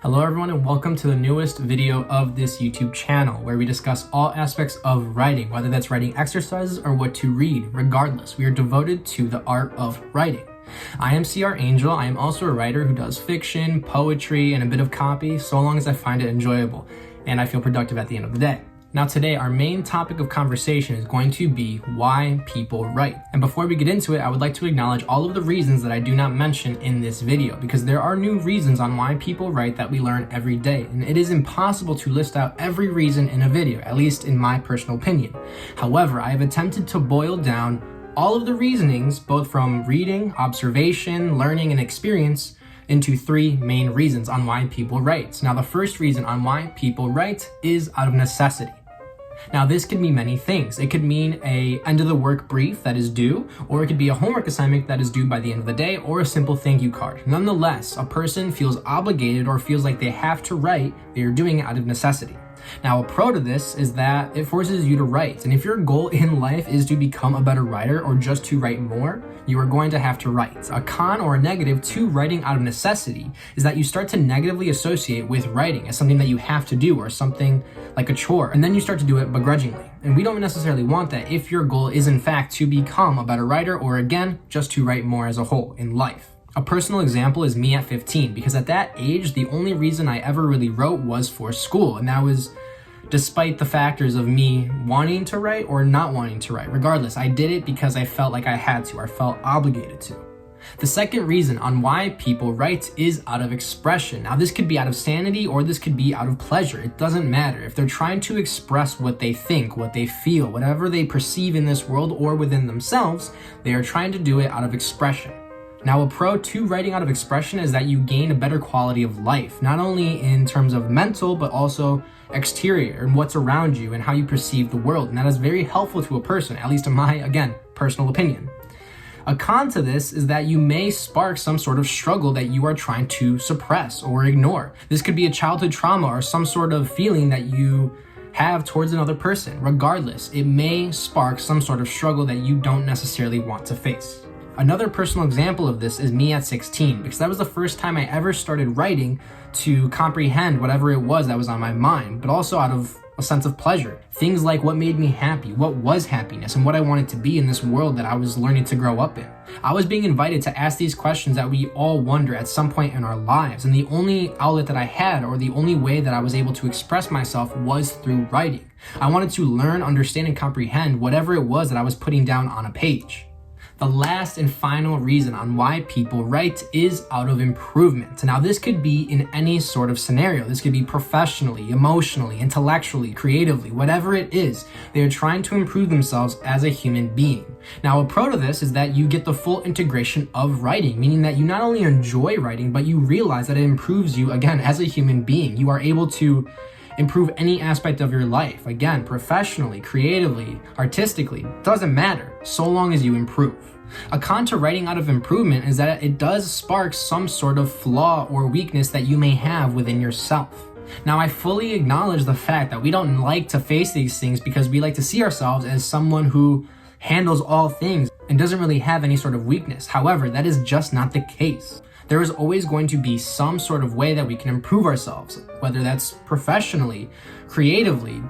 Hello everyone and welcome to the newest video of this YouTube channel where we discuss all aspects of writing, whether that's writing exercises or what to read. Regardless, we are devoted to the art of writing. I am CR Angel. I am also a writer who does fiction, poetry, and a bit of copy, so long as I find it enjoyable and I feel productive at the end of the day. Now today, our main topic of conversation is going to be why people write. And before we get into it, I would like to acknowledge all of the reasons that I do not mention in this video, because there are new reasons on why people write that we learn every day. And it is impossible to list out every reason in a video, at least in my personal opinion. However, I have attempted to boil down all of the reasonings, both from reading, observation, learning, and experience, into three main reasons on why people write. Now, the first reason on why people write is out of necessity. Now, this could mean many things. It could mean a end of the work brief that is due, or it could be a homework assignment that is due by the end of the day, or a simple thank you card. Nonetheless, a person feels obligated or feels like they have to write, they are doing it out of necessity. Now, a pro to this is that it forces you to write. And if your goal in life is to become a better writer or just to write more, you are going to have to write. A con or a negative to writing out of necessity is that you start to negatively associate with writing as something that you have to do or something like a chore. And then you start to do it begrudgingly. And we don't necessarily want that if your goal is in fact to become a better writer or again, just to write more as a whole in life. A personal example is me at 15, because at that age, the only reason I ever really wrote was for school. And that was despite the factors of me wanting to write or not wanting to write. Regardless, I did it because I felt like I had to, or felt obligated to. The second reason on why people write is out of expression. Now, this could be out of sanity or this could be out of pleasure. It doesn't matter. If they're trying to express what they think, what they feel, whatever they perceive in this world or within themselves, they are trying to do it out of expression. Now, a pro to writing out of expression is that you gain a better quality of life, not only in terms of mental, but also exterior and what's around you and how you perceive the world. And that is very helpful to a person, at least in my, again, personal opinion. A con to this is that you may spark some sort of struggle that you are trying to suppress or ignore. This could be a childhood trauma or some sort of feeling that you have towards another person. Regardless, it may spark some sort of struggle that you don't necessarily want to face. Another personal example of this is me at 16, because that was the first time I ever started writing to comprehend whatever it was that was on my mind, but also out of a sense of pleasure. Things like what made me happy, what was happiness, and what I wanted to be in this world that I was learning to grow up in. I was being invited to ask these questions that we all wonder at some point in our lives, and the only outlet that I had, or the only way that I was able to express myself, was through writing. I wanted to learn, understand, and comprehend whatever it was that I was putting down on a page. The last and final reason on why people write is out of improvement. Now, this could be in any sort of scenario. This could be professionally, emotionally, intellectually, creatively, whatever it is. They are trying to improve themselves as a human being. Now, a pro to this is that you get the full integration of writing, meaning that you not only enjoy writing, but you realize that it improves you, again, as a human being. You are able to improve any aspect of your life. Again, professionally, creatively, artistically, doesn't matter, so long as you improve. A con to writing out of improvement is that it does spark some sort of flaw or weakness that you may have within yourself. Now, I fully acknowledge the fact that we don't like to face these things because we like to see ourselves as someone who handles all things and doesn't really have any sort of weakness. However, that is just not the case. There is always going to be some sort of way that we can improve ourselves, whether that's professionally, creatively,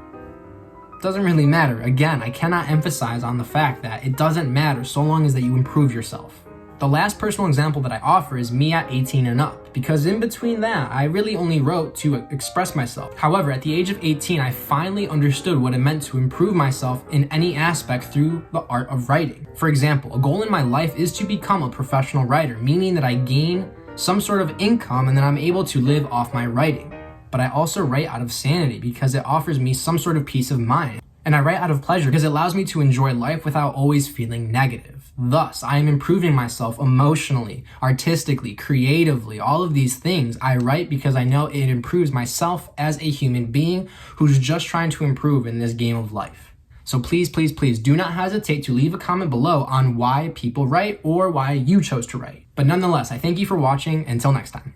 doesn't really matter. Again, I cannot emphasize on the fact that it doesn't matter so long as that you improve yourself. The last personal example that I offer is me at 18 and up, because in between that, I really only wrote to express myself. However, at the age of 18, I finally understood what it meant to improve myself in any aspect through the art of writing. For example, a goal in my life is to become a professional writer, meaning that I gain some sort of income and then I'm able to live off my writing. But I also write out of sanity because it offers me some sort of peace of mind. And I write out of pleasure because it allows me to enjoy life without always feeling negative. Thus, I am improving myself emotionally, artistically, creatively, all of these things. I write because I know it improves myself as a human being who's just trying to improve in this game of life. So please, please, please do not hesitate to leave a comment below on why people write or why you chose to write. But nonetheless, I thank you for watching. Until next time.